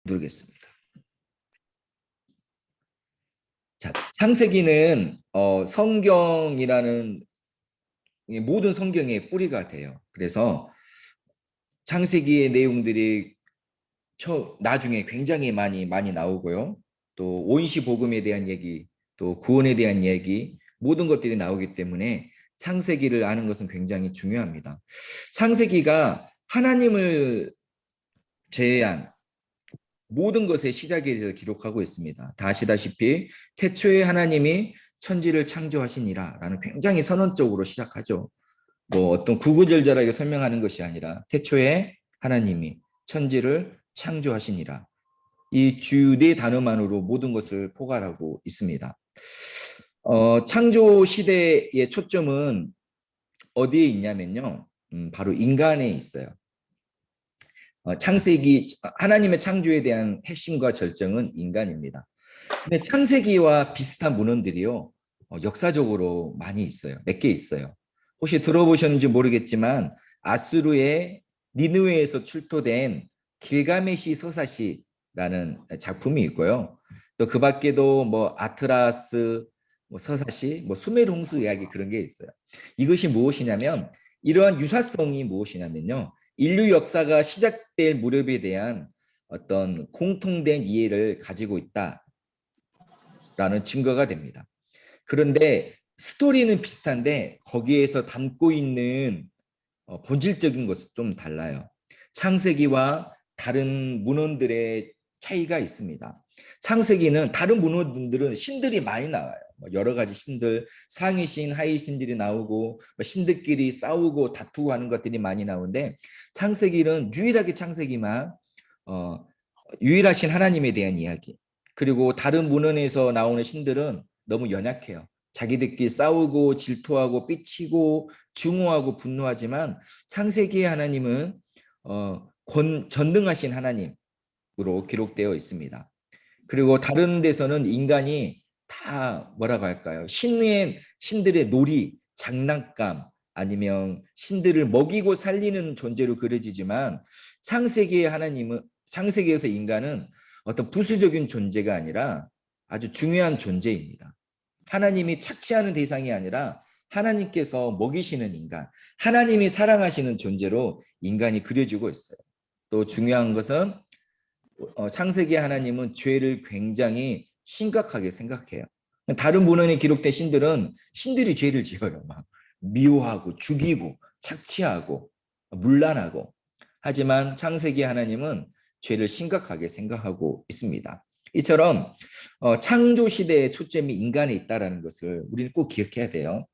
누르겠습니다. 자, 창세기는 성경이라는 모든 성경의 뿌리가 돼요. 그래서 창세기의 내용들이 나중에 굉장히 많이 나오고요. 또 오인시 복음에 대한 얘기, 또 구원에 대한 얘기, 모든 것들이 나오기 때문에 창세기를 아는 것은 굉장히 중요합니다. 창세기가 하나님을 제외한 모든 것의 시작에 대해서 기록하고 있습니다. 다 아시다시피 태초에 하나님이 천지를 창조하시니라 라는 굉장히 선언적으로 시작하죠. 뭐 어떤 구구절절하게 설명하는 것이 아니라 태초에 하나님이 천지를 창조하시니라. 이 주 네 단어만으로 모든 것을 포괄하고 있습니다. 창조 시대의 초점은 어디에 있냐면요. 바로 인간에 있어요. 창세기, 하나님의 창조에 대한 핵심과 절정은 인간입니다. 근데 창세기와 비슷한 문헌들이요. 역사적으로 많이 있어요. 몇 개 있어요. 혹시 들어보셨는지 모르겠지만 아수르의 니느웨에서 출토된 길가메시 서사시라는 작품이 있고요. 또 그 밖에도 뭐 아트라스, 뭐 서사시, 뭐 수메르 홍수 이야기 그런 게 있어요. 이것이 무엇이냐면 이러한 유사성이 무엇이냐면요. 인류 역사가 시작될 무렵에 대한 어떤 공통된 이해를 가지고 있다라는 증거가 됩니다. 그런데 스토리는 비슷한데 거기에서 담고 있는 본질적인 것은 좀 달라요. 창세기와 다른 문헌들의 차이가 있습니다. 창세기는 다른 문헌들은 신들이 많이 나와요. 여러 가지 신들, 상위 신, 하위 신들이 나오고 신들끼리 싸우고 다투고 하는 것들이 많이 나오는데 창세기는 유일하게 창세기만 유일하신 하나님에 대한 이야기. 그리고 다른 문헌에서 나오는 신들은 너무 연약해요. 자기들끼리 싸우고 질투하고 삐치고 증오하고 분노하지만 창세기의 하나님은 전능하신 하나님으로 기록되어 있습니다. 그리고 다른 데서는 인간이 다 뭐라고 할까요? 신들의 놀이, 장난감 아니면 신들을 먹이고 살리는 존재로 그려지지만 창세기의 하나님은 창세기에서 인간은 어떤 부수적인 존재가 아니라 아주 중요한 존재입니다. 하나님이 착취하는 대상이 아니라 하나님께서 먹이시는 인간, 하나님이 사랑하시는 존재로 인간이 그려지고 있어요. 또 중요한 것은 창세기 하나님은 죄를 굉장히 심각하게 생각해요. 다른 문헌에 기록된 신들은 신들이 죄를 지어요. 막 미워하고 죽이고 착취하고 문란하고. 하지만 창세기 하나님은 죄를 심각하게 생각하고 있습니다. 이처럼 창조 시대의 초점이 인간에 있다는 것을 우리는 꼭 기억해야 돼요.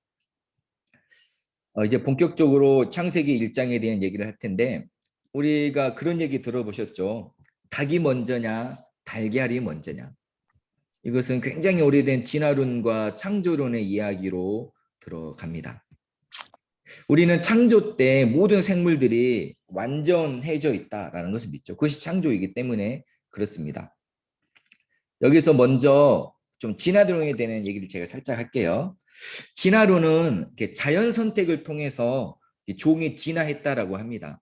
이제 본격적으로 창세기 1장에 대한 얘기를 할 텐데 우리가 그런 얘기 들어보셨죠? 닭이 먼저냐, 달걀이 먼저냐. 이것은 굉장히 오래된 진화론과 창조론의 이야기로 들어갑니다. 우리는 창조 때 모든 생물들이 완전해져 있다라는 것을 믿죠. 그것이 창조이기 때문에 그렇습니다. 여기서 먼저 좀 진화론에 대한 얘기를 제가 살짝 할게요. 진화론은 자연 선택을 통해서 종이 진화했다라고 합니다.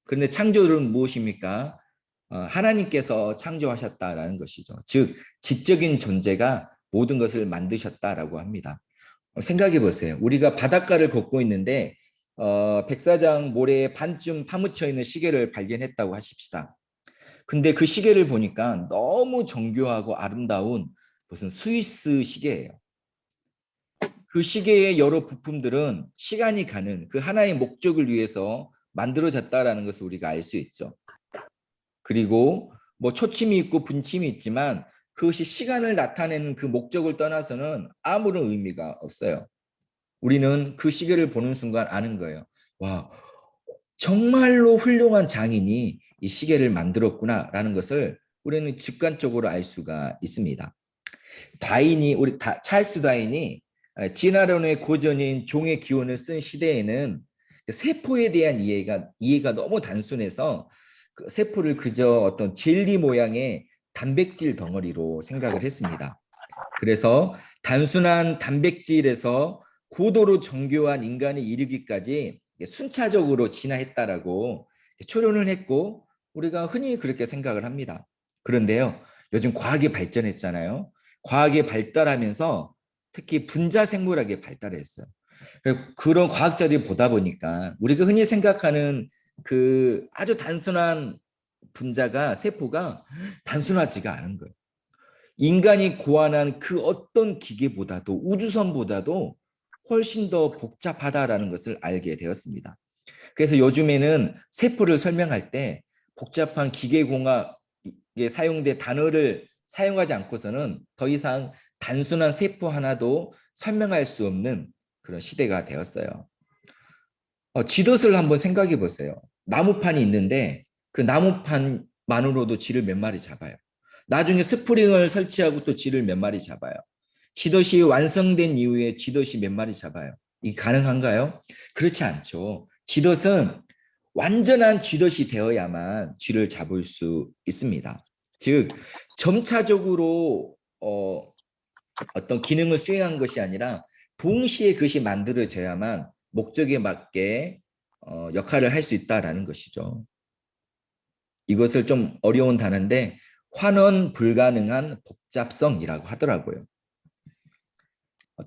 그런데 창조론은 무엇입니까? 하나님께서 창조하셨다라는 것이죠. 즉 지적인 존재가 모든 것을 만드셨다라고 합니다. 생각해 보세요. 우리가 바닷가를 걷고 있는데 백사장 모래에 반쯤 파묻혀 있는 시계를 발견했다고 하십시다. 근데 그 시계를 보니까 너무 정교하고 아름다운 무슨 스위스 시계예요. 그 시계의 여러 부품들은 시간이 가는 그 하나의 목적을 위해서 만들어졌다라는 것을 우리가 알 수 있죠. 그리고 뭐 초침이 있고 분침이 있지만 그것이 시간을 나타내는 그 목적을 떠나서는 아무런 의미가 없어요. 우리는 그 시계를 보는 순간 아는 거예요. 와, 정말로 훌륭한 장인이 이 시계를 만들었구나라는 것을 우리는 직관적으로 알 수가 있습니다. 찰스 다윈이 진화론의 고전인 종의 기원을 쓴 시대에는 세포에 대한 이해가 너무 단순해서 그 세포를 그저 어떤 젤리 모양의 단백질 덩어리로 생각을 했습니다. 그래서 단순한 단백질에서 고도로 정교한 인간에 이르기까지 순차적으로 진화했다라고 추론을 했고 우리가 흔히 그렇게 생각을 합니다. 그런데요, 요즘 과학이 발전했잖아요. 과학이 발달하면서 특히 분자 생물학이 발달했어요. 그런 과학자들이 보다 보니까 우리가 흔히 생각하는 그 아주 단순한 분자가 세포가 단순하지가 않은 거예요. 인간이 고안한 그 어떤 기계보다도 우주선보다도 훨씬 더 복잡하다라는 것을 알게 되었습니다. 그래서 요즘에는 세포를 설명할 때 복잡한 기계공학에 사용된 단어를 사용하지 않고서는 더 이상 단순한 세포 하나도 설명할 수 없는 그런 시대가 되었어요. 쥐덫을 한번 생각해 보세요. 나무판이 있는데 그 나무판만으로도 쥐를 몇 마리 잡아요. 나중에 스프링을 설치하고 또 쥐를 몇 마리 잡아요. 쥐덫이 완성된 이후에 쥐덫이 몇 마리 잡아요. 이게 가능한가요? 그렇지 않죠. 쥐덫은 완전한 쥐덫이 되어야만 쥐를 잡을 수 있습니다. 즉 점차적으로 어떤 기능을 수행한 것이 아니라 동시에 그것이 만들어져야만 목적에 맞게 역할을 할 수 있다라는 것이죠. 이것을 좀 어려운 단어인데 환원 불가능한 복잡성이라고 하더라고요.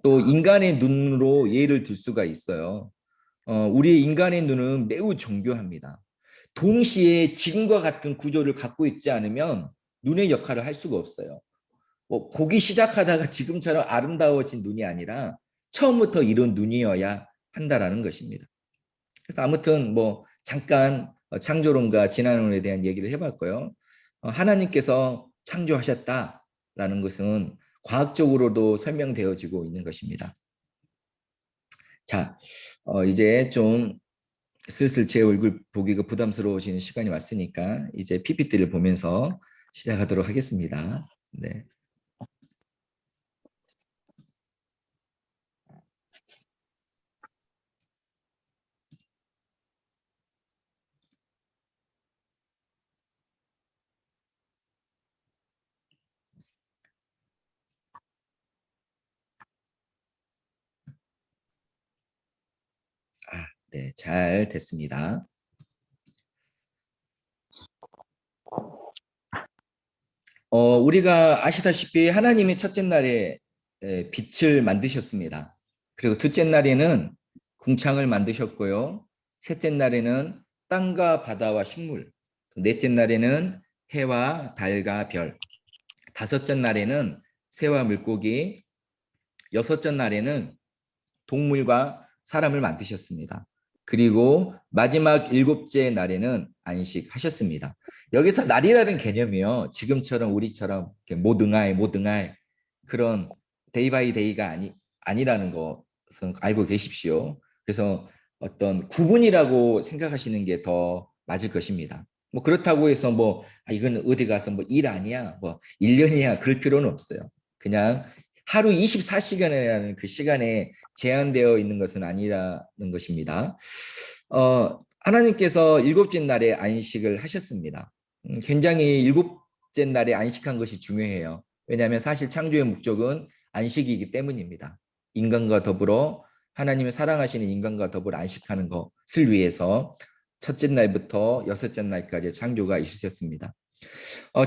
또 인간의 눈으로 예를 들 수가 있어요. 우리 인간의 눈은 매우 정교합니다. 동시에 지금과 같은 구조를 갖고 있지 않으면 눈의 역할을 할 수가 없어요. 뭐 보기 시작하다가 지금처럼 아름다워진 눈이 아니라 처음부터 이런 눈이어야 한다라는 것입니다. 그래서 아무튼 뭐 잠깐 창조론과 진화론에 대한 얘기를 해봤고요. 하나님께서 창조하셨다라는 것은 과학적으로도 설명되어지고 있는 것입니다. 자, 이제 좀 슬슬 제 얼굴 보기가 부담스러워지는 시간이 왔으니까 이제 PPT를 보면서 시작하도록 하겠습니다. 네. 네, 잘 됐습니다. 우리가 아시다시피 하나님이 첫째 날에 빛을 만드셨습니다. 그리고 둘째 날에는 궁창을 만드셨고요. 셋째 날에는 땅과 바다와 식물, 넷째 날에는 해와 달과 별, 다섯째 날에는 새와 물고기, 여섯째 날에는 동물과 사람을 만드셨습니다. 그리고 마지막 일곱째 날에는 안식하셨습니다. 여기서 날이라는 개념이요. 지금처럼 우리처럼 모등알 그런 데이 바이 데이가 아니라는 것은 알고 계십시오. 그래서 어떤 구분이라고 생각하시는 게 더 맞을 것입니다. 뭐 그렇다고 해서 뭐 이건 어디 가서 뭐 일 아니야, 뭐 1년이야 그럴 필요는 없어요. 그냥 하루 24시간이라는 그 시간에 제한되어 있는 것은 아니라는 것입니다. 하나님께서 일곱째 날에 안식을 하셨습니다. 굉장히 일곱째 날에 안식한 것이 중요해요. 왜냐하면 사실 창조의 목적은 안식이기 때문입니다. 인간과 더불어 하나님을 사랑하시는 인간과 더불어 안식하는 것을 위해서 첫째 날부터 여섯째 날까지 창조가 있으셨습니다.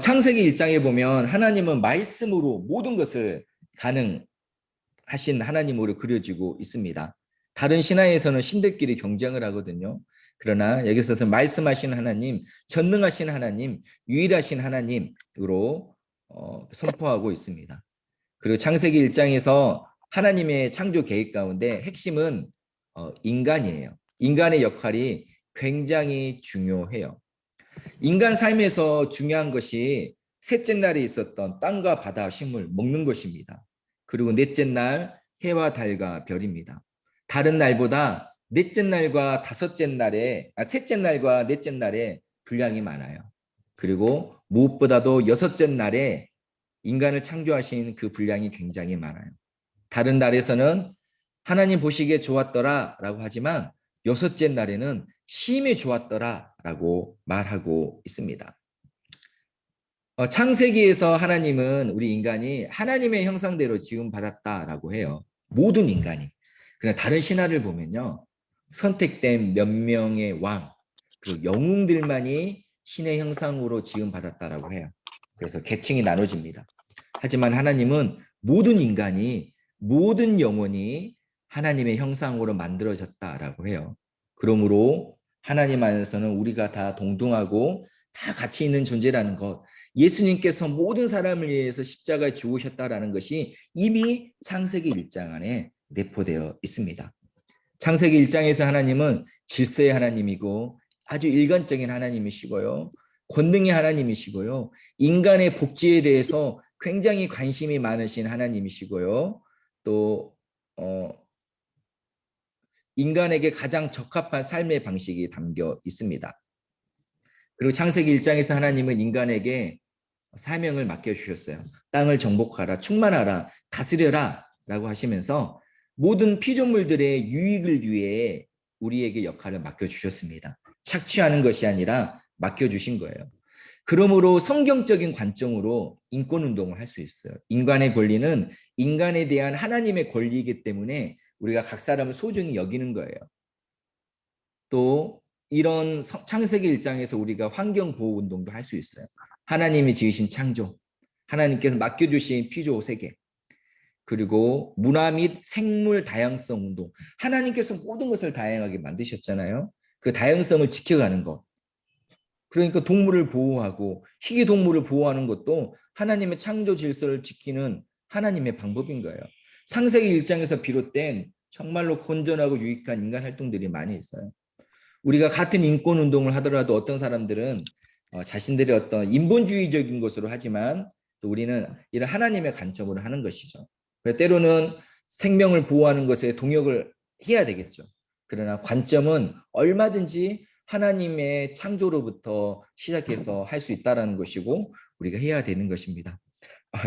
창세기 1장에 보면 하나님은 말씀으로 모든 것을 가능하신 하나님으로 그려지고 있습니다. 다른 신화에서는 신들끼리 경쟁을 하거든요. 그러나 여기서는 말씀하신 하나님, 전능하신 하나님, 유일하신 하나님으로 선포하고 있습니다. 그리고 창세기 1장에서 하나님의 창조 계획 가운데 핵심은 인간이에요. 인간의 역할이 굉장히 중요해요. 인간 삶에서 중요한 것이 셋째 날에 있었던 땅과 바다, 식물, 먹는 것입니다. 그리고 넷째 날 해와 달과 별입니다. 다른 날보다 넷째 날과 셋째 날과 넷째 날에 분량이 많아요. 그리고 무엇보다도 여섯째 날에 인간을 창조하신 그 분량이 굉장히 많아요. 다른 날에서는 하나님 보시기에 좋았더라라고 하지만 여섯째 날에는 심히 좋았더라라고 말하고 있습니다. 창세기에서 하나님은 우리 인간이 하나님의 형상대로 지음받았다라고 해요. 모든 인간이. 그러나 다른 신화를 보면요. 선택된 몇 명의 왕, 그리고 영웅들만이 신의 형상으로 지음받았다라고 해요. 그래서 계층이 나눠집니다. 하지만 하나님은 모든 인간이 모든 영혼이 하나님의 형상으로 만들어졌다라고 해요. 그러므로 하나님 안에서는 우리가 다 동등하고 다 같이 있는 존재라는 것, 예수님께서 모든 사람을 위해서 십자가에 죽으셨다라는 것이 이미 창세기 1장 안에 내포되어 있습니다. 창세기 1장에서 하나님은 질서의 하나님이고 아주 일관적인 하나님이시고요. 권능의 하나님이시고요. 인간의 복지에 대해서 굉장히 관심이 많으신 하나님이시고요. 또 인간에게 가장 적합한 삶의 방식이 담겨 있습니다. 그리고 창세기 1장에서 하나님은 인간에게 사명을 맡겨주셨어요. 땅을 정복하라, 충만하라, 다스려라 라고 하시면서 모든 피조물들의 유익을 위해 우리에게 역할을 맡겨주셨습니다. 착취하는 것이 아니라 맡겨주신 거예요. 그러므로 성경적인 관점으로 인권운동을 할 수 있어요. 인간의 권리는 인간에 대한 하나님의 권리이기 때문에 우리가 각 사람을 소중히 여기는 거예요. 또 이런 창세기 1장에서 우리가 환경보호운동도 할 수 있어요. 하나님이 지으신 창조, 하나님께서 맡겨주신 피조 세계, 그리고 문화 및 생물 다양성 운동. 하나님께서 모든 것을 다양하게 만드셨잖아요. 그 다양성을 지켜가는 것. 그러니까 동물을 보호하고 희귀 동물을 보호하는 것도 하나님의 창조 질서를 지키는 하나님의 방법인 거예요. 창세기 1장에서 비롯된 정말로 건전하고 유익한 인간 활동들이 많이 있어요. 우리가 같은 인권 운동을 하더라도 어떤 사람들은 자신들의 어떤 인본주의적인 것으로 하지만 또 우리는 이런 하나님의 관점으로 하는 것이죠. 때로는 생명을 보호하는 것에 동역을 해야 되겠죠. 그러나 관점은 얼마든지 하나님의 창조로부터 시작해서 할 수 있다는 것이고 우리가 해야 되는 것입니다.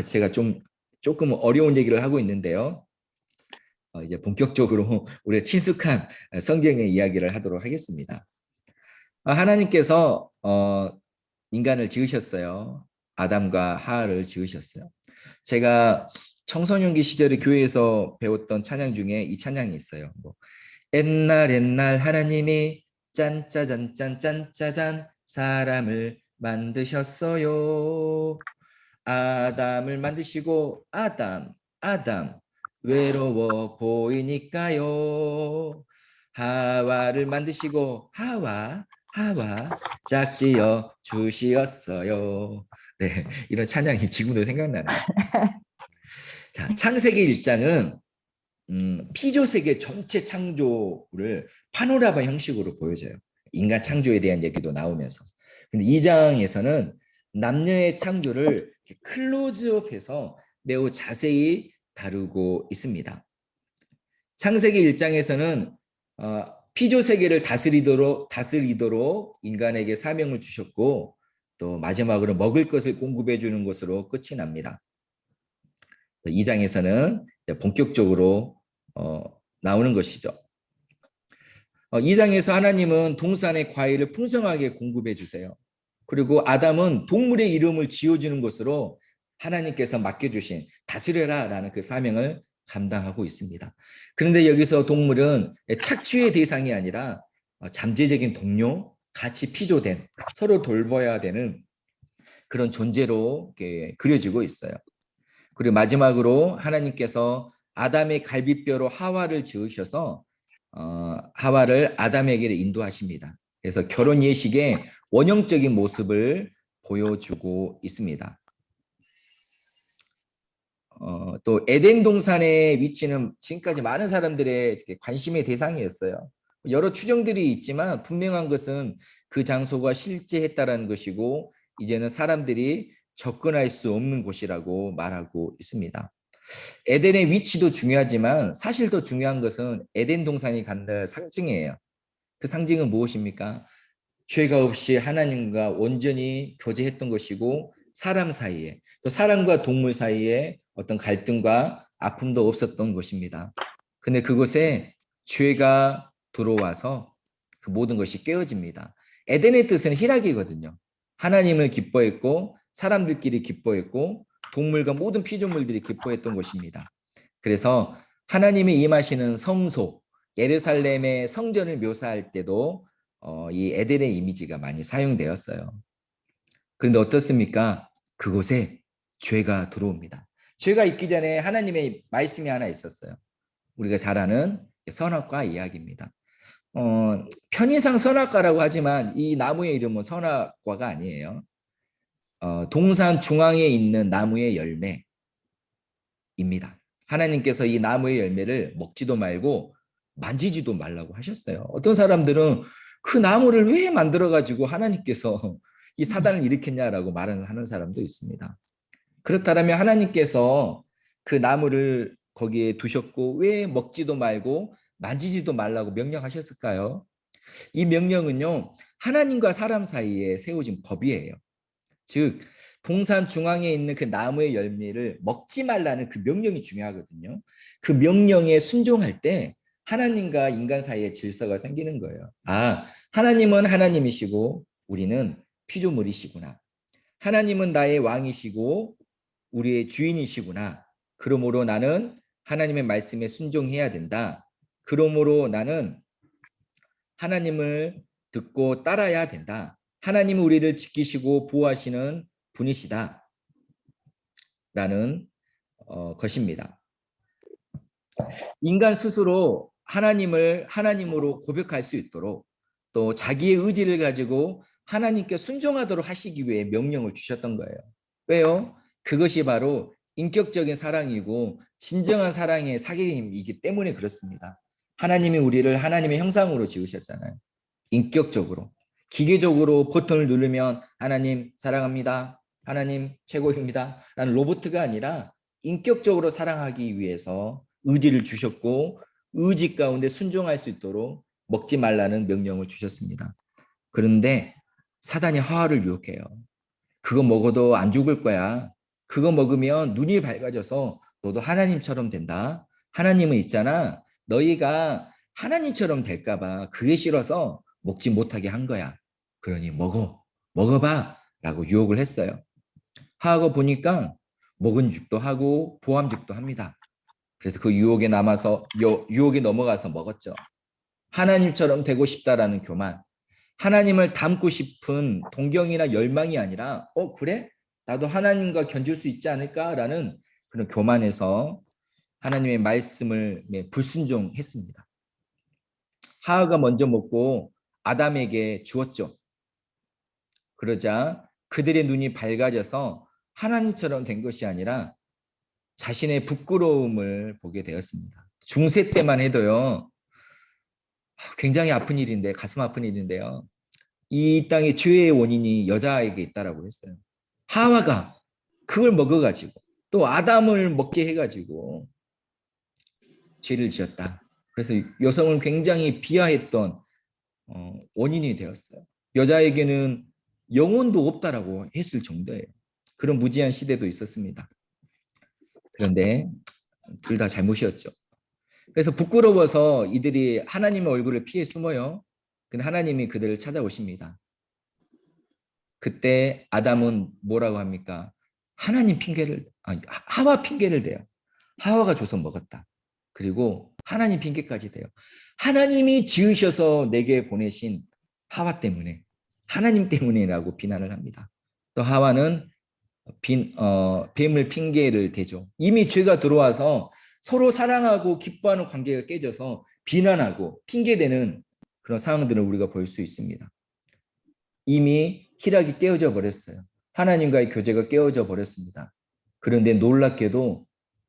제가 조금 어려운 얘기를 하고 있는데요. 이제 본격적으로 우리의 친숙한 성경의 이야기를 하도록 하겠습니다. 하나님께서 인간을 지으셨어요. 아담과 하와를 지으셨어요. 제가 청소년기 시절에 교회에서 배웠던 찬양 중에 이 찬양이 있어요. 옛날 하나님이 짠짜잔 사람을 만드셨어요. 아담을 만드시고 아담 외로워 보이니까요. 하와를 만드시고 하와 짝지어 주시었어요. 네, 이런 찬양이 지금도 생각나네요. 자, 창세기 1장은 피조 세계 전체 창조를 파노라마 형식으로 보여줘요. 인간 창조에 대한 얘기도 나오면서. 근데 2장에서는 남녀의 창조를 클로즈업해서 매우 자세히 다루고 있습니다. 창세기 1장에서는 피조 세계를 다스리도록 인간에게 사명을 주셨고 또 마지막으로 먹을 것을 공급해 주는 것으로 끝이 납니다. 2장에서는 본격적으로 나오는 것이죠. 2장에서 하나님은 동산의 과일을 풍성하게 공급해 주세요. 그리고 아담은 동물의 이름을 지어주는 것으로 하나님께서 맡겨주신 다스려라 라는 그 사명을 감당하고 있습니다. 그런데 여기서 동물은 착취의 대상이 아니라 잠재적인 동료, 같이 피조된, 서로 돌봐야 되는 그런 존재로 그려지고 있어요. 그리고 마지막으로 하나님께서 아담의 갈비뼈로 하와를 지으셔서 하와를 아담에게 인도하십니다. 그래서 결혼 예식의 원형적인 모습을 보여주고 있습니다. 또 에덴 동산의 위치는 지금까지 많은 사람들의 관심의 대상이었어요. 여러 추정들이 있지만 분명한 것은 그 장소가 실제했다라는 것이고 이제는 사람들이 접근할 수 없는 곳이라고 말하고 있습니다. 에덴의 위치도 중요하지만 사실 더 중요한 것은 에덴 동산이 갖는 상징이에요. 그 상징은 무엇입니까? 죄가 없이 하나님과 온전히 교제했던 것이고 사람 사이에 또 사람과 동물 사이에 어떤 갈등과 아픔도 없었던 것입니다. 근데 그곳에 죄가 들어와서 그 모든 것이 깨어집니다. 에덴의 뜻은 희락이거든요. 하나님을 기뻐했고 사람들끼리 기뻐했고 동물과 모든 피조물들이 기뻐했던 것입니다. 그래서 하나님이 임하시는 성소 예루살렘의 성전을 묘사할 때도 이 에덴의 이미지가 많이 사용되었어요. 그런데 어떻습니까? 그곳에 죄가 들어옵니다. 죄가 있기 전에 하나님의 말씀이 하나 있었어요. 우리가 잘 아는 선악과 이야기입니다. 편의상 선악과라고 하지만 이 나무의 이름은 선악과가 아니에요. 동산 중앙에 있는 나무의 열매입니다. 하나님께서 이 나무의 열매를 먹지도 말고 만지지도 말라고 하셨어요. 어떤 사람들은 그 나무를 왜 만들어가지고 하나님께서 이 사단을 일으켰냐라고 말하는 사람도 있습니다. 그렇다면 하나님께서 그 나무를 거기에 두셨고 왜 먹지도 말고 만지지도 말라고 명령하셨을까요? 이 명령은요, 하나님과 사람 사이에 세워진 법이에요. 즉, 동산 중앙에 있는 그 나무의 열매를 먹지 말라는 그 명령이 중요하거든요. 그 명령에 순종할 때 하나님과 인간 사이에 질서가 생기는 거예요. 아, 하나님은 하나님이시고 우리는 피조물이시구나. 하나님은 나의 왕이시고 우리의 주인이시구나. 그러므로 나는 하나님의 말씀에 순종해야 된다. 그러므로 나는 하나님을 듣고 따라야 된다. 하나님은 우리를 지키시고 보호하시는 분이시다. 라는 것입니다. 인간 스스로 하나님을 하나님으로 고백할 수 있도록 또 자기의 의지를 가지고 하나님께 순종하도록 하시기 위해 명령을 주셨던 거예요. 왜요? 그것이 바로 인격적인 사랑이고 진정한 사랑의 사귐이기 때문에 그렇습니다. 하나님이 우리를 하나님의 형상으로 지으셨잖아요. 인격적으로. 기계적으로 버튼을 누르면 하나님 사랑합니다. 하나님 최고입니다. 라는 로봇가 아니라 인격적으로 사랑하기 위해서 의지를 주셨고 의지 가운데 순종할 수 있도록 먹지 말라는 명령을 주셨습니다. 그런데 사단이 하와를 유혹해요. 그거 먹어도 안 죽을 거야. 그거 먹으면 눈이 밝아져서 너도 하나님처럼 된다. 하나님은 있잖아. 너희가 하나님처럼 될까 봐 그게 싫어서 먹지 못하게 한 거야. 그러니 먹어봐 라고 유혹을 했어요. 하고 보니까 먹은 죽도 하고 보암 죽도 합니다. 그래서 그 유혹에 넘어가서 먹었죠. 하나님처럼 되고 싶다라는 교만, 하나님을 닮고 싶은 동경이나 열망이 아니라 그래? 나도 하나님과 견줄 수 있지 않을까라는 그런 교만에서 하나님의 말씀을 불순종했습니다. 하와가 먼저 먹고 아담에게 주었죠. 그러자 그들의 눈이 밝아져서 하나님처럼 된 것이 아니라 자신의 부끄러움을 보게 되었습니다. 중세 때만 해도요. 굉장히 아픈 일인데 가슴 아픈 일인데요. 이 땅의 죄의 원인이 여자에게 있다라고 했어요. 하와가 그걸 먹어가지고 또 아담을 먹게 해가지고 죄를 지었다. 그래서 여성을 굉장히 비하했던 원인이 되었어요. 여자에게는 영혼도 없다라고 했을 정도예요. 그런 무지한 시대도 있었습니다. 그런데 둘 다 잘못이었죠. 그래서 부끄러워서 이들이 하나님의 얼굴을 피해 숨어요. 근데 하나님이 그들을 찾아오십니다. 그때 아담은 뭐라고 합니까? 하와 핑계를 대요. 하와가 줘서 먹었다. 그리고 하나님 핑계까지 대요. 하나님이 지으셔서 내게 보내신 하와 때문에, 하나님 때문이라고 비난을 합니다. 또 하와는 뱀을 핑계를 대죠. 이미 죄가 들어와서 서로 사랑하고 기뻐하는 관계가 깨져서 비난하고 핑계대는 그런 상황들을 우리가 볼 수 있습니다. 이미 희락이 깨어져 버렸어요. 하나님과의 교제가 깨어져 버렸습니다. 그런데 놀랍게도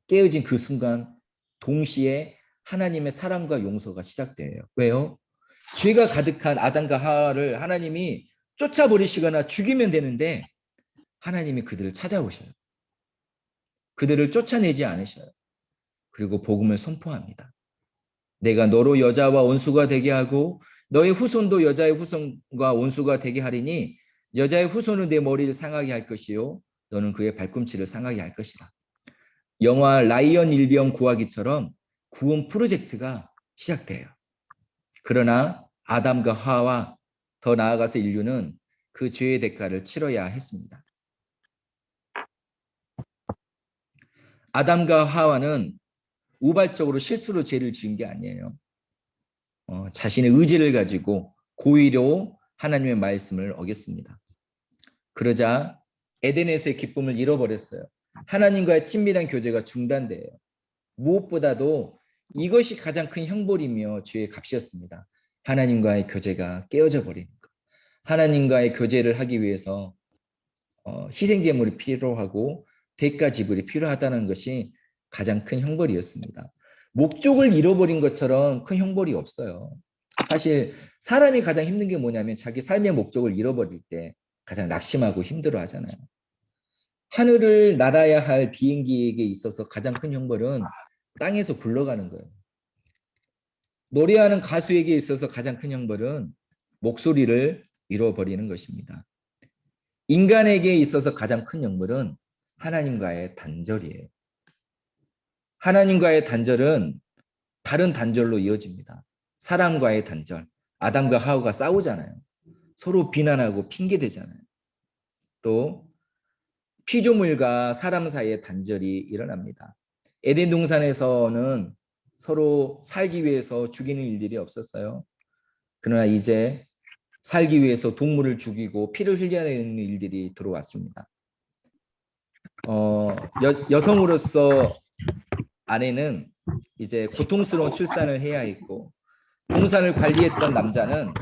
깨어진 그 순간 동시에 하나님의 사랑과 용서가 시작돼요. 왜요? 죄가 가득한 아담과 하와를 하나님이 쫓아버리시거나 죽이면 되는데 하나님이 그들을 찾아오셔요. 그들을 쫓아내지 않으셔요. 그리고 복음을 선포합니다. 내가 너로 여자와 원수가 되게 하고 너의 후손도 여자의 후손과 원수가 되게 하리니 여자의 후손은 내 머리를 상하게 할 것이요 너는 그의 발꿈치를 상하게 할 것이다. 영화 라이언 일병 구하기처럼 구원 프로젝트가 시작돼요. 그러나 아담과 하와 더 나아가서 인류는 그 죄의 대가를 치러야 했습니다. 아담과 하와는 우발적으로 실수로 죄를 지은 게 아니에요. 자신의 의지를 가지고 고의로 하나님의 말씀을 어겼습니다. 그러자 에덴에서의 기쁨을 잃어버렸어요. 하나님과의 친밀한 교제가 중단돼요. 무엇보다도 이것이 가장 큰 형벌이며 죄의 값이었습니다. 하나님과의 교제가 깨어져 버리는 것. 하나님과의 교제를 하기 위해서 희생 제물이 필요하고 대가 지불이 필요하다는 것이 가장 큰 형벌이었습니다. 목적을 잃어버린 것처럼 큰 형벌이 없어요. 사실 사람이 가장 힘든 게 뭐냐면 자기 삶의 목적을 잃어버릴 때 가장 낙심하고 힘들어 하잖아요. 하늘을 날아야 할 비행기에게 있어서 가장 큰 형벌은 땅에서 굴러가는 거예요. 노래하는 가수에게 있어서 가장 큰 형벌은 목소리를 잃어버리는 것입니다. 인간에게 있어서 가장 큰 형벌은 하나님과의 단절이에요. 하나님과의 단절은 다른 단절로 이어집니다. 사람과의 단절. 아담과 하와가 싸우잖아요. 서로 비난하고 핑계대잖아요. 또 피조물과 사람 사이의 단절이 일어납니다. 에덴 동산에서는 서로 살기 위해서 죽이는 일들이 없었어요. 그러나 이제 살기 위해서 동물을 죽이고 피를 흘려내는 일들이 들어왔습니다. 여성으로서 아내는 이제 고통스러운 출산을 해야 했고 동산을 관리했던 남자는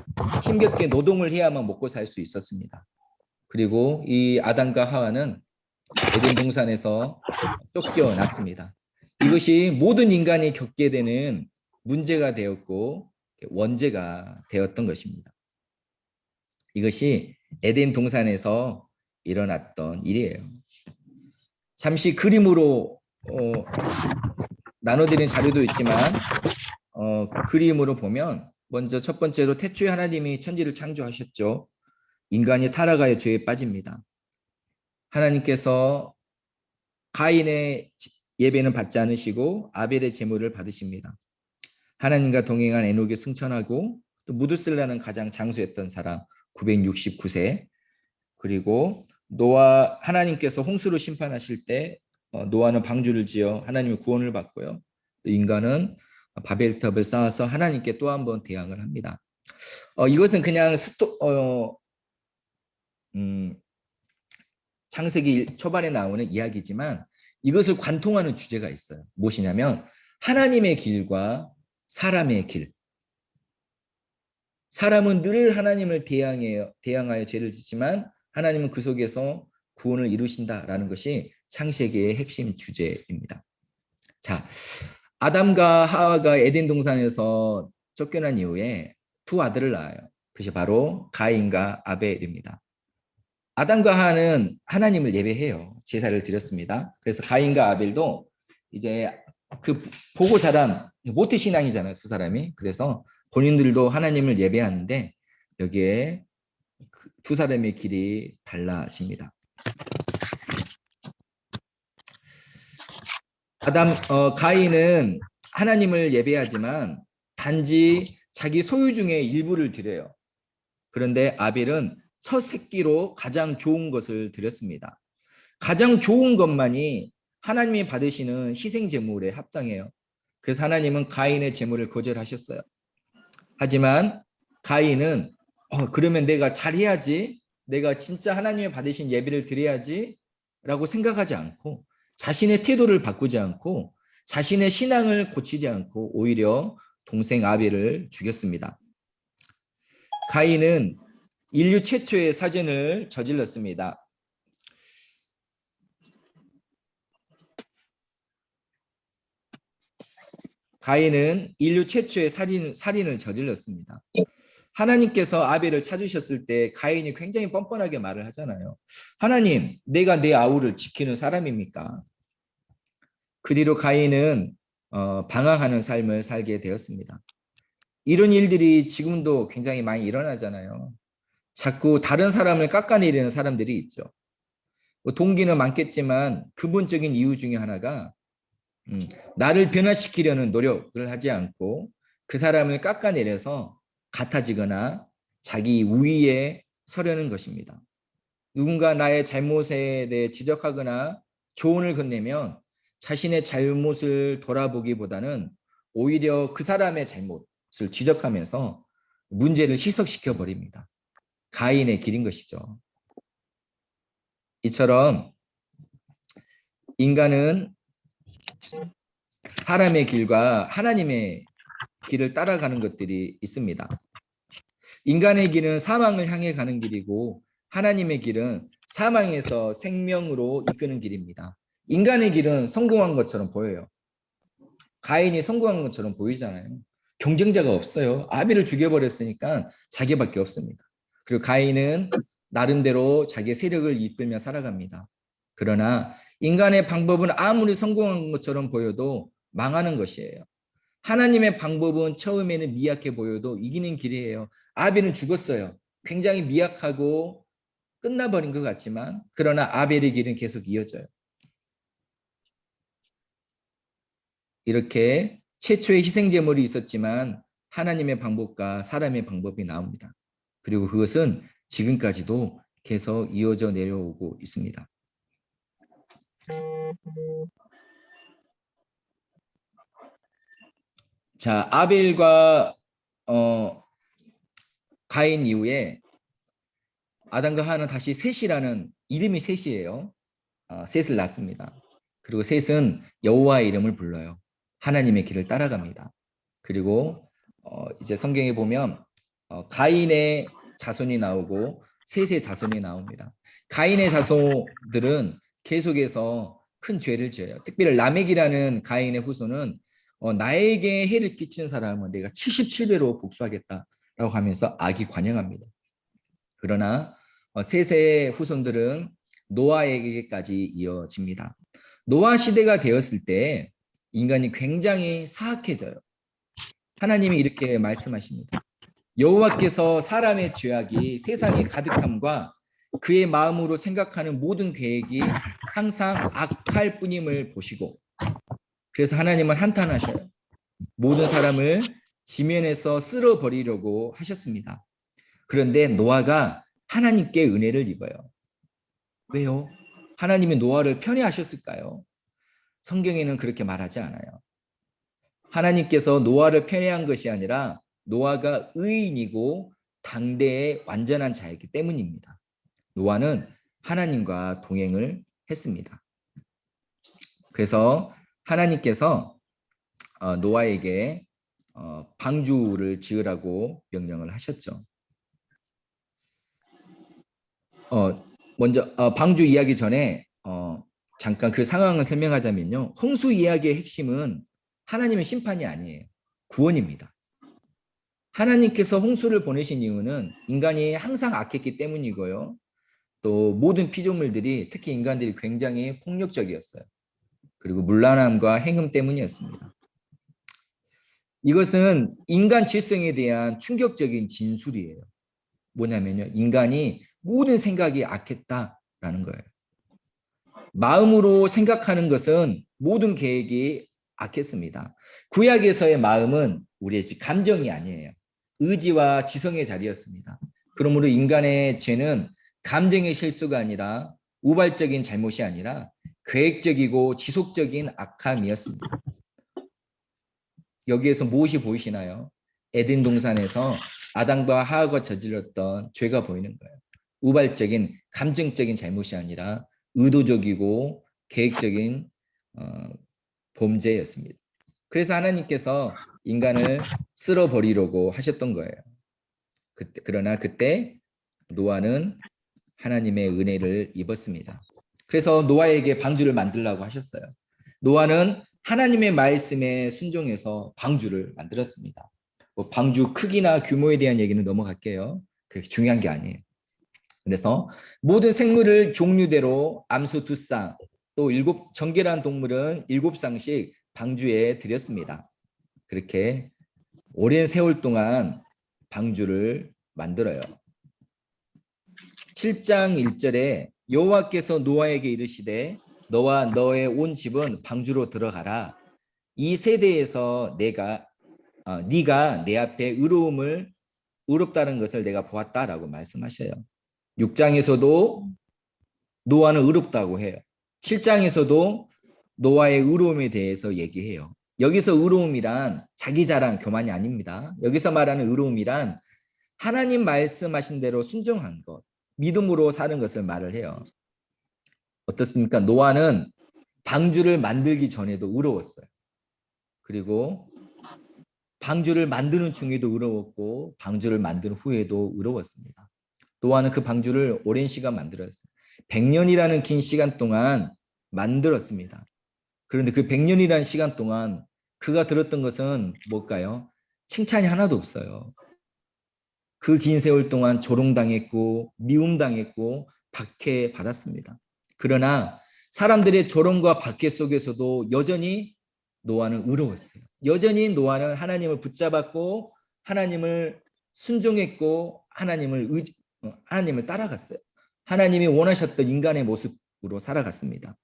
힘겹게 노동을 해야만 먹고 살 수 있었습니다. 그리고 이 아담과 하와는 에덴 동산에서 쫓겨났습니다. 이것이 모든 인간이 겪게 되는 문제가 되었고 원죄가 되었던 것입니다. 이것이 에덴 동산에서 일어났던 일이에요. 잠시 그림으로 나눠드린 자료도 있지만 그림으로 보면 먼저 첫 번째로 태초에 하나님이 천지를 창조하셨죠. 인간이 타락하여 죄에 빠집니다. 하나님께서 가인의 예배는 받지 않으시고 아벨의 제물을 받으십니다. 하나님과 동행한 에녹이 승천하고 또 무두슬라는 가장 장수했던 사람 969세 그리고 노아 하나님께서 홍수로 심판하실 때 노아는 방주를 지어 하나님의 구원을 받고요. 또 인간은 바벨탑을 쌓아서 하나님께 또 한 번 대항을 합니다. 이것은 그냥 창세기 초반에 나오는 이야기지만 이것을 관통하는 주제가 있어요. 무엇이냐면 하나님의 길과 사람의 길. 사람은 늘 하나님을 대항하여 죄를 짓지만 하나님은 그 속에서 구원을 이루신다라는 것이 창세기의 핵심 주제입니다. 자, 아담과 하와가 에덴 동산에서 쫓겨난 이후에 두 아들을 낳아요. 그것이 바로 가인과 아벨입니다. 아담과 하와는 하나님을 예배해요. 제사를 드렸습니다. 그래서 가인과 아벨도 이제 그 보고 자란 모태 신앙이잖아요, 두 사람이. 그래서 본인들도 하나님을 예배하는데 여기에 두 사람의 길이 달라집니다. 가인은 하나님을 예배하지만 단지 자기 소유 중에 일부를 드려요. 그런데 아벨은 첫 새끼로 가장 좋은 것을 드렸습니다. 가장 좋은 것만이 하나님이 받으시는 희생 제물에 합당해요. 그래서 하나님은 가인의 제물을 거절하셨어요. 하지만 가인은 그러면 내가 잘해야지, 내가 진짜 하나님이 받으신 예배를 드려야지 라고 생각하지 않고 자신의 태도를 바꾸지 않고 자신의 신앙을 고치지 않고 오히려 동생 아벨을 죽였습니다. 가인은 인류 최초의 살인을 저질렀습니다. 가인은 인류 최초의 살인을 저질렀습니다. 하나님께서 아벨을 찾으셨을 때 가인이 굉장히 뻔뻔하게 말을 하잖아요. 하나님, 내가 내 아우를 지키는 사람입니까? 그 뒤로 가인은 방황하는 삶을 살게 되었습니다. 이런 일들이 지금도 굉장히 많이 일어나잖아요. 자꾸 다른 사람을 깎아내리는 사람들이 있죠. 동기는 많겠지만 근본적인 이유 중에 하나가 나를 변화시키려는 노력을 하지 않고 그 사람을 깎아내려서 같아지거나 자기 우위에 서려는 것입니다. 누군가 나의 잘못에 대해 지적하거나 조언을 건네면 자신의 잘못을 돌아보기보다는 오히려 그 사람의 잘못을 지적하면서 문제를 희석시켜 버립니다. 가인의 길인 것이죠. 이처럼 인간은 사람의 길과 하나님의 길을 따라가는 것들이 있습니다. 인간의 길은 사망을 향해 가는 길이고 하나님의 길은 사망에서 생명으로 이끄는 길입니다. 인간의 길은 성공한 것처럼 보여요. 가인이 성공한 것처럼 보이잖아요. 경쟁자가 없어요. 아벨을 죽여버렸으니까 자기밖에 없습니다. 그리고 가인은 나름대로 자기의 세력을 이끌며 살아갑니다. 그러나 인간의 방법은 아무리 성공한 것처럼 보여도 망하는 것이에요. 하나님의 방법은 처음에는 미약해 보여도 이기는 길이에요. 아벨은 죽었어요. 굉장히 미약하고 끝나버린 것 같지만 그러나 아벨의 길은 계속 이어져요. 이렇게 최초의 희생제물이 있었지만 하나님의 방법과 사람의 방법이 나옵니다. 그리고 그것은 지금까지도 계속 이어져 내려오고 있습니다. 자, 아벨과 가인 이후에 아담과 하와는 다시 셋이라는 이름이 셋이에요. 셋을 낳습니다. 그리고 셋은 여호와의 이름을 불러요. 하나님의 길을 따라갑니다. 그리고 이제 성경에 보면 가인의 자손이 나오고 셋의 자손이 나옵니다. 가인의 자손들은 계속해서 큰 죄를 지어요. 특별히 라멕이라는 가인의 후손은 나에게 해를 끼친 사람은 내가 77배로 복수하겠다라고 하면서 악이 관영합니다. 그러나 셋의 후손들은 노아에게까지 이어집니다. 노아 시대가 되었을 때 인간이 굉장히 사악해져요. 하나님이 이렇게 말씀하십니다. 여호와께서 사람의 죄악이 세상에 가득함과 그의 마음으로 생각하는 모든 계획이 항상 악할 뿐임을 보시고 그래서 하나님은 한탄하셔요. 모든 사람을 지면에서 쓸어버리려고 하셨습니다. 그런데 노아가 하나님께 은혜를 입어요. 왜요? 하나님이 노아를 편애하셨을까요? 성경에는 그렇게 말하지 않아요. 하나님께서 노아를 편애한 것이 아니라 노아가 의인이고 당대의 완전한 자이기 때문입니다. 노아는 하나님과 동행을 했습니다. 그래서 하나님께서 노아에게 방주를 지으라고 명령을 하셨죠. 먼저 방주 이야기 전에 잠깐 그 상황을 설명하자면요. 홍수 이야기의 핵심은 하나님의 심판이 아니에요. 구원입니다. 하나님께서 홍수를 보내신 이유는 인간이 항상 악했기 때문이고요. 또 모든 피조물들이 특히 인간들이 굉장히 폭력적이었어요. 그리고 문란함과 행음 때문이었습니다. 이것은 인간 질성에 대한 충격적인 진술이에요. 뭐냐면요. 인간이 모든 생각이 악했다라는 거예요. 마음으로 생각하는 것은 모든 계획이 악했습니다. 구약에서의 마음은 우리의 감정이 아니에요. 의지와 지성의 자리였습니다. 그러므로 인간의 죄는 감정의 실수가 아니라 우발적인 잘못이 아니라 계획적이고 지속적인 악함이었습니다. 여기에서 무엇이 보이시나요? 에덴 동산에서 아담과 하와가 저질렀던 죄가 보이는 거예요. 우발적인 감정적인 잘못이 아니라 의도적이고 계획적인 범죄였습니다. 그래서 하나님께서 인간을 쓸어버리려고 하셨던 거예요. 그러나 그때 노아는 하나님의 은혜를 입었습니다. 그래서 노아에게 방주를 만들라고 하셨어요. 노아는 하나님의 말씀에 순종해서 방주를 만들었습니다. 방주 크기나 규모에 대한 얘기는 넘어갈게요. 그게 중요한 게 아니에요. 그래서 모든 생물을 종류대로 암수 2쌍, 또 정결한 동물은 7쌍씩 방주에 드렸습니다. 그렇게 오랜 세월 동안 방주를 만들어요. 7장 1절에 여호와께서 노아에게 이르시되 너와 너의 온 집은 방주로 들어가라. 이 세대에서 네가 내 앞에 의롭다는 것을 내가 보았다라고 말씀하셔요. 6장에서도 노아는 의롭다고 해요. 7장에서도 노아의 의로움에 대해서 얘기해요. 여기서 의로움이란 자기 자랑, 교만이 아닙니다. 여기서 말하는 의로움이란 하나님 말씀하신 대로 순종한 것, 믿음으로 사는 것을 말을 해요. 어떻습니까? 노아는 방주를 만들기 전에도 의로웠어요. 그리고 방주를 만드는 중에도 의로웠고 방주를 만든 후에도 의로웠습니다. 노아는 그 방주를 오랜 시간 만들었어요. 100년이라는 긴 시간 동안 만들었습니다. 그런데 그 100년이라는 시간 동안 그가 들었던 것은 뭘까요? 칭찬이 하나도 없어요. 그 긴 세월 동안 조롱당했고 미움당했고 박해받았습니다. 그러나 사람들의 조롱과 박해 속에서도 여전히 노아는 의로웠어요. 여전히 노아는 하나님을 붙잡았고 하나님을 순종했고 하나님을 따라갔어요. 하나님이 원하셨던 인간의 모습으로 살아갔습니다.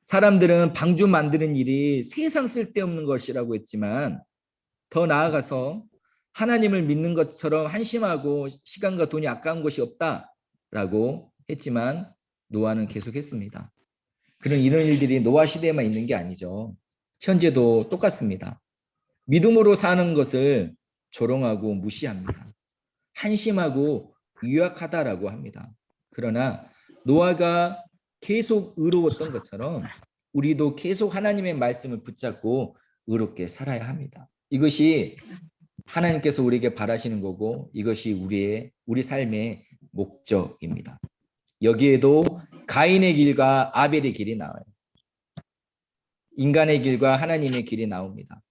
사람들은 방주 만드는 일이 세상 쓸데없는 것이라고 했지만 더 나아가서 하나님을 믿는 것처럼 한심하고 시간과 돈이 아까운 것이 없다라고 했지만 노아는 계속했습니다. 그런 이런 일들이 노아 시대에만 있는 게 아니죠. 현재도 똑같습니다. 믿음으로 사는 것을 조롱하고 무시합니다. 한심하고 유약하다라고 합니다. 그러나 노아가 계속 의로웠던 것처럼 우리도 계속 하나님의 말씀을 붙잡고 의롭게 살아야 합니다. 이것이 하나님께서 우리에게 바라시는 거고 이것이 우리 삶의 목적입니다. 여기에도 가인의 길과 아벨의 길이 나와요. 인간의 길과 하나님의 길이 나옵니다.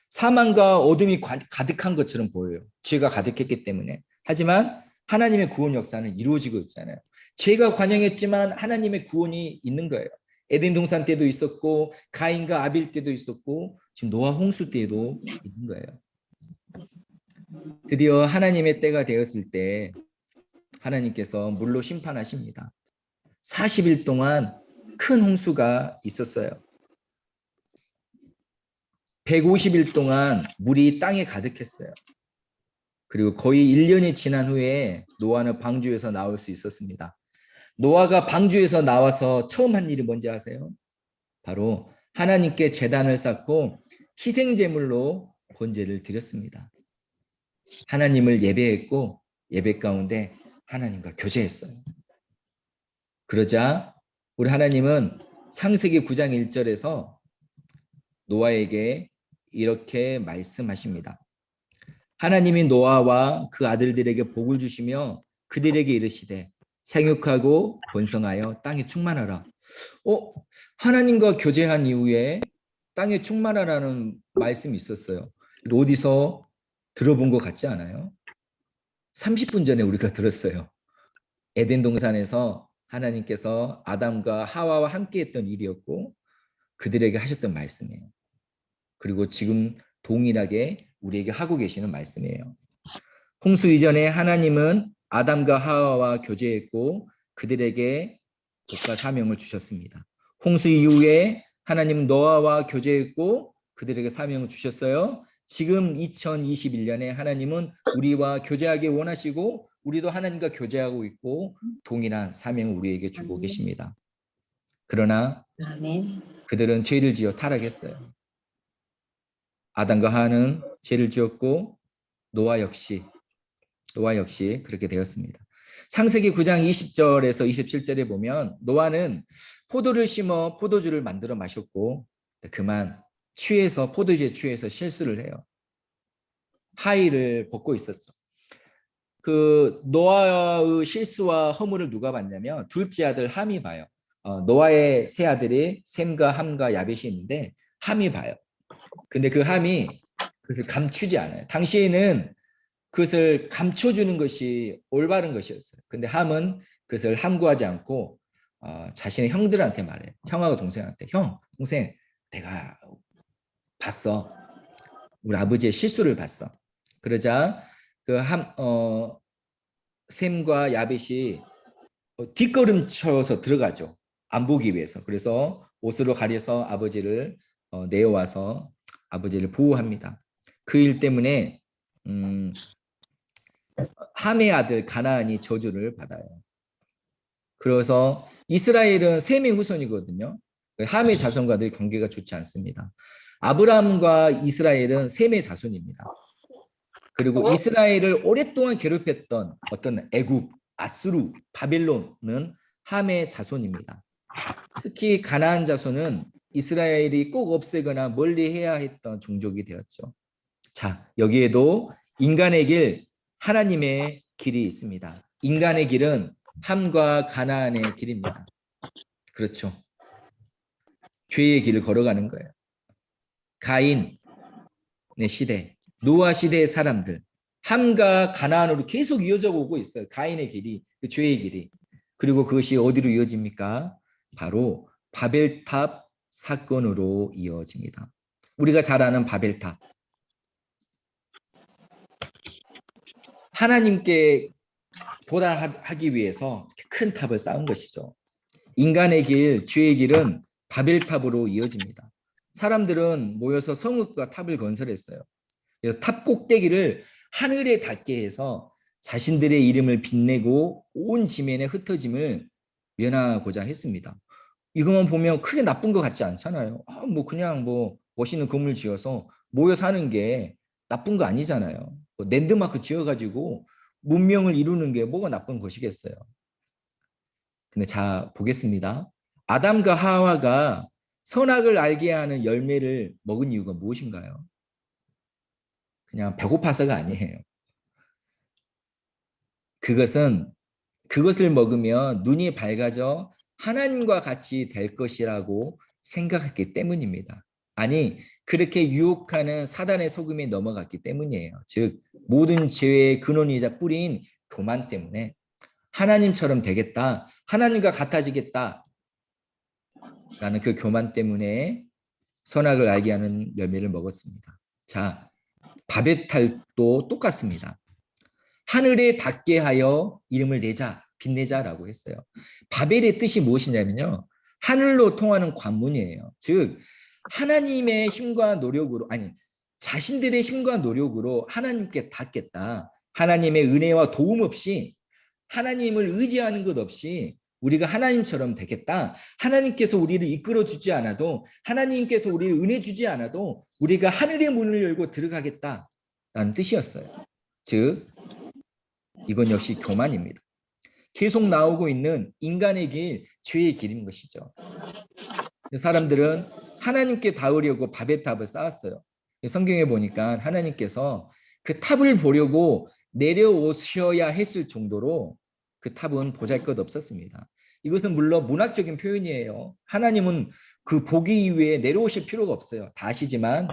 사망과 어둠이 가득한 것처럼 보여요. 죄가 가득했기 때문에. 하지만 하나님의 구원 역사는 이루어지고 있잖아요. 죄가 관영했지만 하나님의 구원이 있는 거예요. 에덴 동산 때도 있었고 가인과 아벨 때도 있었고 지금 노아 홍수 때도 있는 거예요. 드디어 하나님의 때가 되었을 때 하나님께서 물로 심판하십니다. 40일 동안 큰 홍수가 있었어요. 150일 동안 물이 땅에 가득했어요. 그리고 거의 1년이 지난 후에 노아는 방주에서 나올 수 있었습니다. 노아가 방주에서 나와서 처음 한 일이 뭔지 아세요? 바로 하나님께 제단을 쌓고 희생제물로 번제를 드렸습니다. 하나님을 예배했고 예배 가운데 하나님과 교제했어요. 그러자 우리 하나님은 창세기 9장 1절에서 노아에게 이렇게 말씀하십니다. 하나님이 노아와 그 아들들에게 복을 주시며 그들에게 이르시되 생육하고 번성하여 땅에 충만하라. 하나님과 교제한 이후에 땅에 충만하라는 말씀이 있었어요. 어디서 들어본 것 같지 않아요? 30분 전에 우리가 들었어요. 에덴 동산에서 하나님께서 아담과 하와와 함께 했던 일이었고 그들에게 하셨던 말씀이에요. 그리고 지금 동일하게 우리에게 하고 계시는 말씀이에요. 홍수 이전에 하나님은 아담과 하와와 교제했고 그들에게 국가 사명을 주셨습니다. 홍수 이후에 하나님은 노아와 교제했고 그들에게 사명을 주셨어요. 지금 2021년에 하나님은 우리와 교제하기 원하시고 우리도 하나님과 교제하고 있고 동일한 사명을 우리에게 주고 계십니다. 그러나 그들은 죄를 지어 타락했어요. 아담과 하와는 죄를 지었고 노아 역시 그렇게 되었습니다. 창세기 9장 20절에서 27절에 보면 노아는 포도를 심어 포도주를 만들어 마셨고 그만 포도주에 취해서 실수를 해요. 하의를 벗고 있었죠. 그 노아의 실수와 허물을 누가 봤냐면 둘째 아들 함이 봐요. 노아의 세 아들이 셈과 함과 야벳이 있는데 함이 봐요. 근데 그 함이 그것을 감추지 않아요. 당시에는 그것을 감춰주는 것이 올바른 것이었어요. 근데 함은 그것을 함구하지 않고 자신의 형들한테 말해요. 형하고 동생한테 동생 내가 봤어. 우리 아버지의 실수를 봤어. 그러자 그 셈과 야벳이 뒷걸음쳐서 들어가죠. 안 보기 위해서. 그래서 옷으로 가려서 아버지를 내어와서 아버지를 보호합니다. 그 일 때문에 함의 아들 가나안이 저주를 받아요. 그래서 이스라엘은 셈의 후손이거든요. 함의 자손과의 관계가 좋지 않습니다. 아브라함과 이스라엘은 셈의 자손입니다. 그리고 이스라엘을 오랫동안 괴롭혔던 어떤 애굽, 아수르, 바벨론은 함의 자손입니다. 특히 가나안 자손은 이스라엘이 꼭 없애거나 멀리해야 했던 종족이 되었죠. 자, 여기에도 인간의 길, 하나님의 길이 있습니다. 인간의 길은 함과 가나안의 길입니다. 그렇죠. 죄의 길을 걸어가는 거예요. 가인의 시대, 노아 시대의 사람들, 함과 가나안으로 계속 이어져 오고 있어요. 가인의 길이, 그 죄의 길이. 그리고 그것이 어디로 이어집니까? 바로 바벨탑 사건으로 이어집니다. 우리가 잘 아는 바벨탑. 하나님께 도달하기 위해서 큰 탑을 쌓은 것이죠. 인간의 길, 죄의 길은 바벨탑으로 이어집니다. 사람들은 모여서 성읍과 탑을 건설했어요. 그래서 탑 꼭대기를 하늘에 닿게 해서 자신들의 이름을 빛내고 온 지면에 흩어짐을 면하고자 했습니다. 이것만 보면 크게 나쁜 것 같지 않잖아요. 그냥 멋있는 건물 지어서 모여 사는 게 나쁜 거 아니잖아요. 랜드마크 지어가지고 문명을 이루는 게 뭐가 나쁜 것이겠어요. 근데 자, 보겠습니다. 아담과 하와가 선악을 알게 하는 열매를 먹은 이유가 무엇인가요? 그냥 배고파서가 아니에요. 그것을 먹으면 눈이 밝아져 하나님과 같이 될 것이라고 생각했기 때문입니다. 아니, 그렇게 유혹하는 사단의 속임에 넘어갔기 때문이에요. 즉, 모든 죄의 근원이자 뿌리인 교만 때문에 하나님처럼 되겠다, 하나님과 같아지겠다 라는 그 교만 때문에 선악을 알게 하는 열매를 먹었습니다. 자, 바벨탑도 똑같습니다. 하늘에 닿게 하여 이름을 내자, 빛내자라고 했어요. 바벨의 뜻이 무엇이냐면요, 하늘로 통하는 관문이에요. 즉 하나님의 힘과 노력으로, 아니 자신들의 힘과 노력으로 하나님께 닿겠다. 하나님의 은혜와 도움 없이, 하나님을 의지하는 것 없이 우리가 하나님처럼 되겠다. 하나님께서 우리를 이끌어 주지 않아도, 하나님께서 우리를 은혜 주지 않아도 우리가 하늘의 문을 열고 들어가겠다라는 뜻이었어요. 즉 이건 역시 교만입니다. 계속 나오고 있는 인간의 길, 죄의 길인 것이죠. 사람들은 하나님께 닿으려고 바벨탑을 쌓았어요. 성경에 보니까 하나님께서 그 탑을 보려고 내려오셔야 했을 정도로 그 탑은 보잘것없었습니다. 이것은 물론 문학적인 표현이에요. 하나님은 그 보기 이후에 내려오실 필요가 없어요. 다 아시지만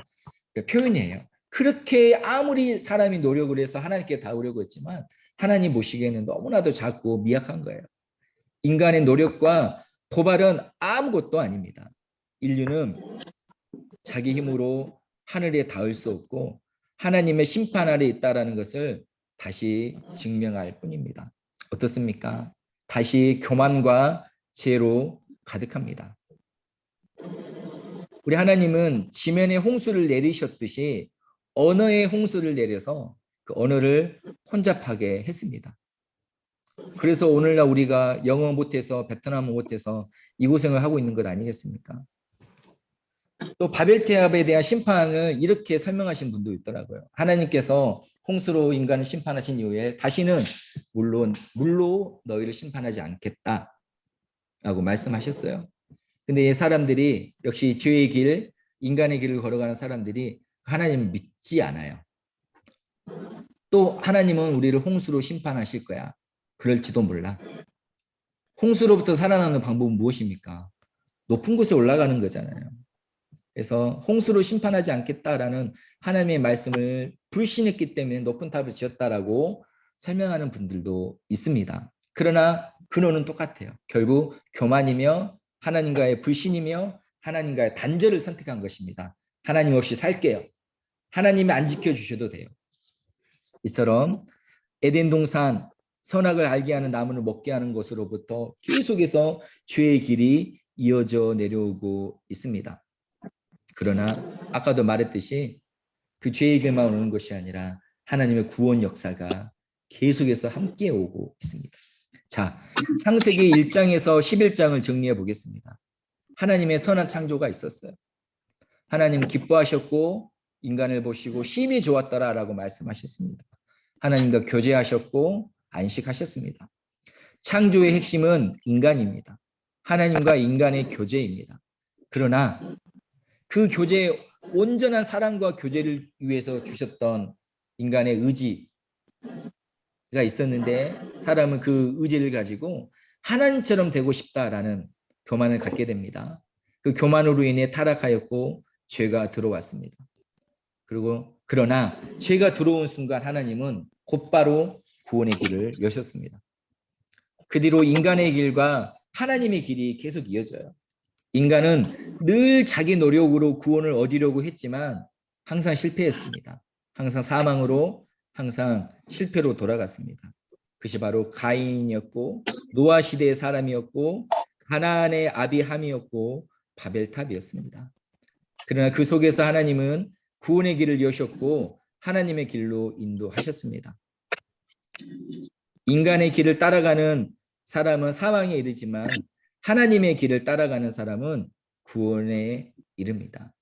그 표현이에요. 그렇게 아무리 사람이 노력을 해서 하나님께 닿으려고 했지만 하나님 보시기에는 너무나도 작고 미약한 거예요. 인간의 노력과 도발은 아무것도 아닙니다. 인류는 자기 힘으로 하늘에 닿을 수 없고 하나님의 심판 아래 있다는 것을 다시 증명할 뿐입니다. 어떻습니까? 다시 교만과 죄로 가득합니다. 우리 하나님은 지면에 홍수를 내리셨듯이 언어의 홍수를 내려서 그 언어를 혼잡하게 했습니다. 그래서 오늘날 우리가 영어 못해서 베트남어 못해서 이고생을 하고 있는 것 아니겠습니까? 또 바벨탑에 대한 심판을 이렇게 설명하신 분도 있더라고요. 하나님께서 홍수로 인간을 심판하신 이후에 다시는 물로 너희를 심판하지 않겠다라고 말씀하셨어요. 근데 이 사람들이 역시 죄의 길, 인간의 길을 걸어가는 사람들이 하나님을 믿지 않아요. 또 하나님은 우리를 홍수로 심판하실 거야. 그럴지도 몰라. 홍수로부터 살아나는 방법은 무엇입니까? 높은 곳에 올라가는 거잖아요. 그래서 홍수로 심판하지 않겠다라는 하나님의 말씀을 불신했기 때문에 높은 탑을 지었다라고 설명하는 분들도 있습니다. 그러나 근원은 똑같아요. 결국 교만이며 하나님과의 불신이며 하나님과의 단절을 선택한 것입니다. 하나님 없이 살게요. 하나님이 안 지켜주셔도 돼요. 이처럼 에덴 동산, 선악을 알게 하는 나무를 먹게 하는 것으로부터 계속해서 죄의 길이 이어져 내려오고 있습니다. 그러나 아까도 말했듯이 그 죄의 길만 오는 것이 아니라 하나님의 구원 역사가 계속해서 함께 오고 있습니다. 자, 창세기 1장에서 11장을 정리해 보겠습니다. 하나님의 선한 창조가 있었어요. 하나님은 기뻐하셨고 인간을 보시고 심히 좋았더라라고 말씀하셨습니다. 하나님과 교제하셨고 안식하셨습니다. 창조의 핵심은 인간입니다. 하나님과 인간의 교제입니다. 그러나 그 교제, 온전한 사랑과 교제를 위해서 주셨던 인간의 의지가 있었는데 사람은 그 의지를 가지고 하나님처럼 되고 싶다라는 교만을 갖게 됩니다. 그 교만으로 인해 타락하였고 죄가 들어왔습니다. 그리고 그러나 죄가 들어온 순간 하나님은 곧바로 구원의 길을 여셨습니다. 그 뒤로 인간의 길과 하나님의 길이 계속 이어져요. 인간은 늘 자기 노력으로 구원을 얻으려고 했지만 항상 실패했습니다. 항상 사망으로, 항상 실패로 돌아갔습니다. 그것이 바로 가인이었고 노아 시대의 사람이었고 가나안의 아비함이었고 바벨탑이었습니다. 그러나 그 속에서 하나님은 구원의 길을 여셨고 하나님의 길로 인도하셨습니다. 인간의 길을 따라가는 사람은 사망에 이르지만 하나님의 길을 따라가는 사람은 구원에 이릅니다.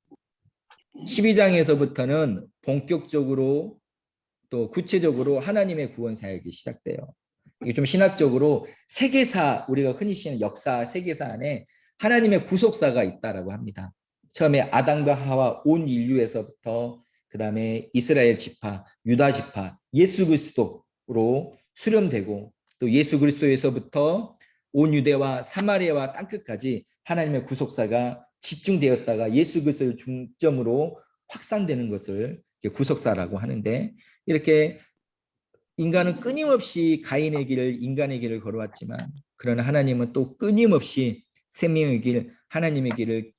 12장에서부터는 본격적으로 또 구체적으로 하나님의 구원 사역이 시작돼요. 이게 좀 신학적으로 세계사, 우리가 흔히 쓰는 역사 세계사 안에 하나님의 구속사가 있다라고 합니다. 처음에 아담과 하와 온 인류에서부터 그 다음에 이스라엘 지파, 유다 지파, 예수 그리스도로 수렴되고 또 예수 그리스도에서부터 온 유대와 사마리아와 땅끝까지 하나님의 구속사가 집중되었다가 예수 그리스도를 중점으로 확산되는 것을 구속사라고 하는데, 이렇게 인간은 끊임없이 가인의 길을, 인간의 길을 걸어왔지만 그러나 하나님은 또 끊임없이 생명의 길, 하나님의 길을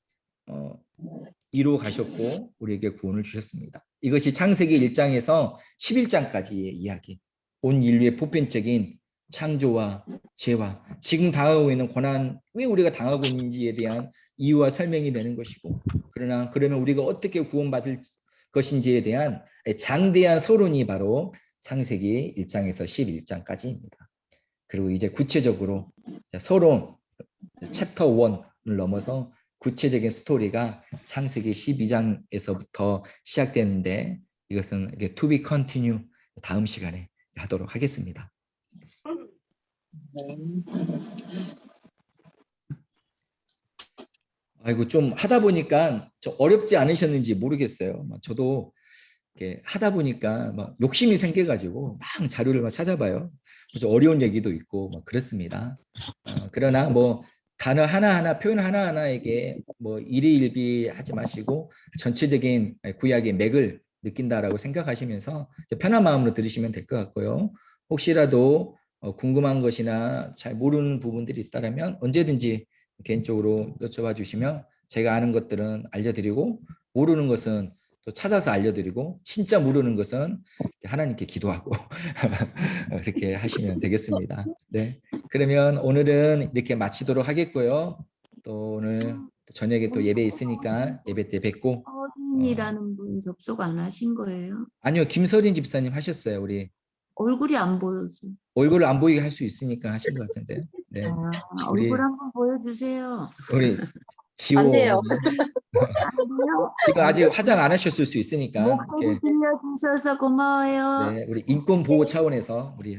이루어 가셨고 우리에게 구원을 주셨습니다. 이것이 창세기 1장에서 11장까지의 이야기, 온 인류의 보편적인 창조와 죄와 지금 당하고 있는 고난, 왜 우리가 당하고 있는지에 대한 이유와 설명이 되는 것이고, 그러나 그러면 우리가 어떻게 구원받을 것인지에 대한 장대한 서론이 바로 창세기 1장에서 11장까지입니다. 그리고 이제 구체적으로 서론 챕터 1을 넘어서 구체적인 스토리가 창세기 12장에서부터 시작되는데, 이것은 to be continue 다음 시간에 하도록 하겠습니다. 아이고, 좀 하다 보니까 좀 어렵지 않으셨는지 모르겠어요. 저도 이렇게 하다 보니까 막 욕심이 생겨가지고 막 자료를 막 찾아봐요. 좀 어려운 얘기도 있고 막 그렇습니다. 그러나 뭐 단어 하나하나, 표현 하나하나에게 뭐 일희일비 하지 마시고 전체적인 구약의 맥을 느낀다라고 생각하시면서 편한 마음으로 들으시면 될 것 같고요. 혹시라도 궁금한 것이나 잘 모르는 부분들이 있다면 언제든지 개인적으로 여쭤봐 주시면 제가 아는 것들은 알려드리고, 모르는 것은 또 찾아서 알려드리고, 진짜 모르는 것은 하나님께 기도하고 이렇게 하시면 되겠습니다. 네, 그러면 오늘은 이렇게 마치도록 하겠고요. 또 오늘 저녁에 또 예배 있으니까 예배 때 뵙고. 서린이라는 분 접속 안 하신 거예요? 아니요, 김서린 집사님 하셨어요. 우리 얼굴이 안 보여서. 얼굴을 안 보이게 할 수 있으니까 하신 것 같은데. 네, 우리 얼굴 한번 보여주세요. 지호 안 돼요. 안 돼요? 지금 아직 화장 안 하셨을 수 있으니까 목소리 이렇게. 들려주셔서 고마워요. 네, 우리 인권 보호 차원에서, 우리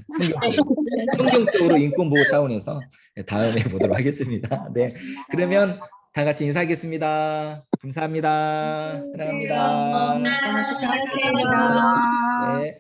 성경적으로 인권 보호 차원에서 다음에 보도록 하겠습니다. 네, 그러면 다 같이 인사하겠습니다. 감사합니다. 사랑합니다. 수고하셨습니다. 네.